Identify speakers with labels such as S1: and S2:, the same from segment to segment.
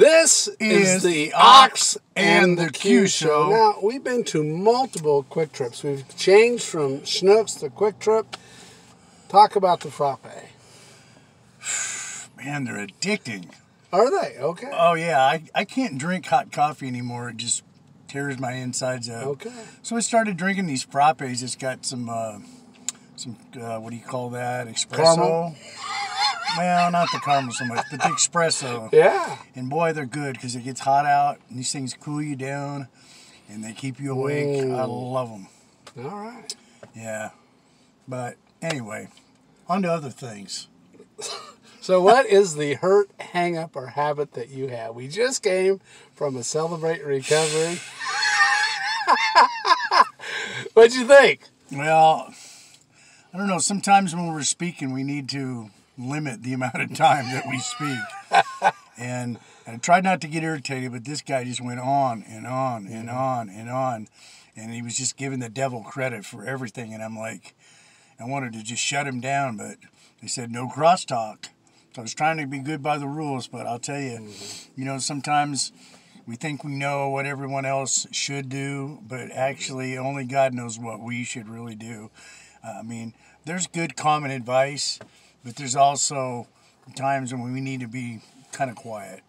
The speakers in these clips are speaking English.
S1: This is the Ox and the Q Show. Now, we've been to multiple Quick Trips. We've changed from Schnucks to Quick Trip. Talk about the frappe.
S2: Man, they're addicting.
S1: Are they? Okay.
S2: Oh, yeah. I can't drink hot coffee anymore. It just tears my insides up.
S1: Okay.
S2: So I started drinking these frappes. It's got some what do you call that? Espresso?
S1: Caramel?
S2: Well, not the caramel so much, but the espresso.
S1: Yeah.
S2: And boy, they're good because it gets hot out, and these things cool you down, and they keep you awake. I love them.
S1: All right.
S2: Yeah. But anyway, on to other things.
S1: So what is the hurt, hang-up, or habit that you have? We just came from a Celebrate Recovery. What'd you think?
S2: Well, I don't know. Sometimes when we're speaking, we need to limit the amount of time that we speak. And I tried not to get irritated, but this guy just went on and on and on and on. And he was just giving the devil credit for everything. And I'm like, I wanted to just shut him down, but they said no crosstalk. So I was trying to be good by the rules, but I'll tell you, you know, sometimes we think we know what everyone else should do, but actually only God knows what we should really do. I mean, there's good common advice, but there's also times when we need to be kind of quiet.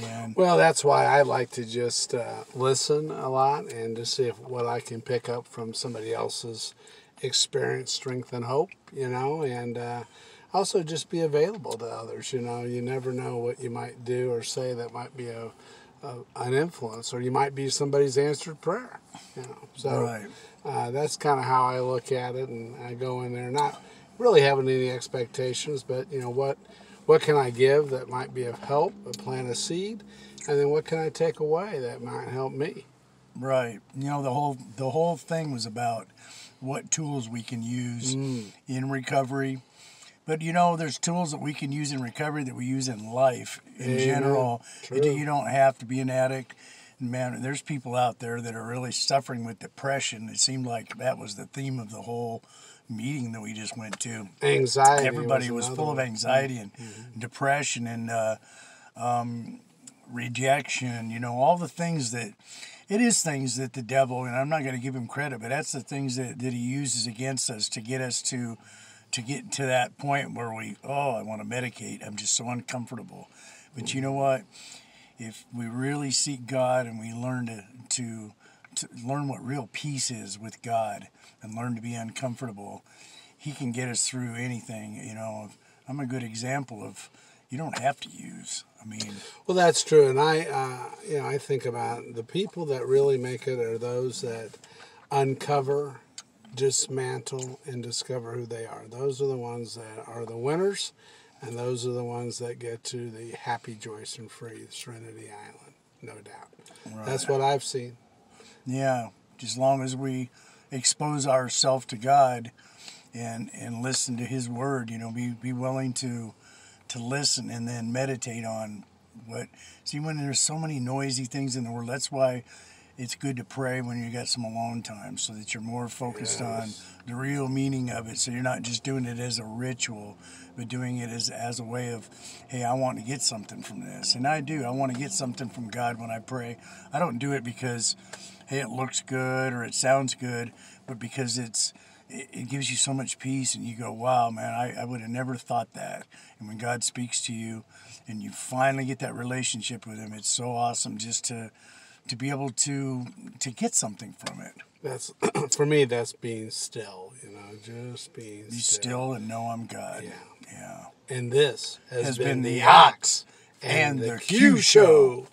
S2: And
S1: well, that's why I like to just listen a lot and to see what I can pick up from somebody else's experience, strength, and hope, you know, and also just be available to others. You know, you never know what you might do or say that might be an influence, or you might be somebody's answered prayer, you know. So
S2: right.
S1: That's kind of how I look at it, and I go in there not really having any expectations, but, you know, what can I give that might be of help, plant a seed, and then what can I take away that might help me?
S2: Right. You know, the whole thing was about what tools we can use in recovery. But, you know, there's tools that we can use in recovery that we use in life in general.
S1: True.
S2: You don't have to be an addict. And man, there's people out there that are really suffering with depression. It seemed like that was the theme of the whole meeting that we just went to.
S1: Anxiety.
S2: Everybody was full of anxiety and depression and rejection, you know, all the things that, it is things that the devil, and I'm not going to give him credit, but that's the things that he uses against us to get us to get to that point where I want to medicate. I'm just so uncomfortable. But you know what? If we really seek God and we learn to learn what real peace is with God and learn to be uncomfortable, he can get us through anything. You know, I'm a good example of you don't have to use. I mean,
S1: well, that's true. And I think about the people that really make it are those that uncover, dismantle, and discover who they are. Those are the ones that are the winners, and those are the ones that get to the happy, joyous, and free Serenity Island, no doubt.
S2: Right.
S1: That's what I've seen.
S2: Yeah, as long as we expose ourselves to God and listen to His Word, you know, be willing to listen and then meditate on what. See, when there's so many noisy things in the world, that's why it's good to pray when you got some alone time, so that you're more focused on the real meaning of it. So you're not just doing it as a ritual, but doing it as a way of, hey, I want to get something from this. And I do. I want to get something from God when I pray. I don't do it because, hey, it looks good or it sounds good, but because it gives you so much peace, and you go, wow, man, I would have never thought that. And when God speaks to you and you finally get that relationship with Him, it's so awesome just to be able to get something from it.
S1: That's for me. That's being still. You know, just being
S2: Be still and know I'm God.
S1: Yeah.
S2: Yeah.
S1: And this has been
S2: the
S1: the Ox and the Q Show.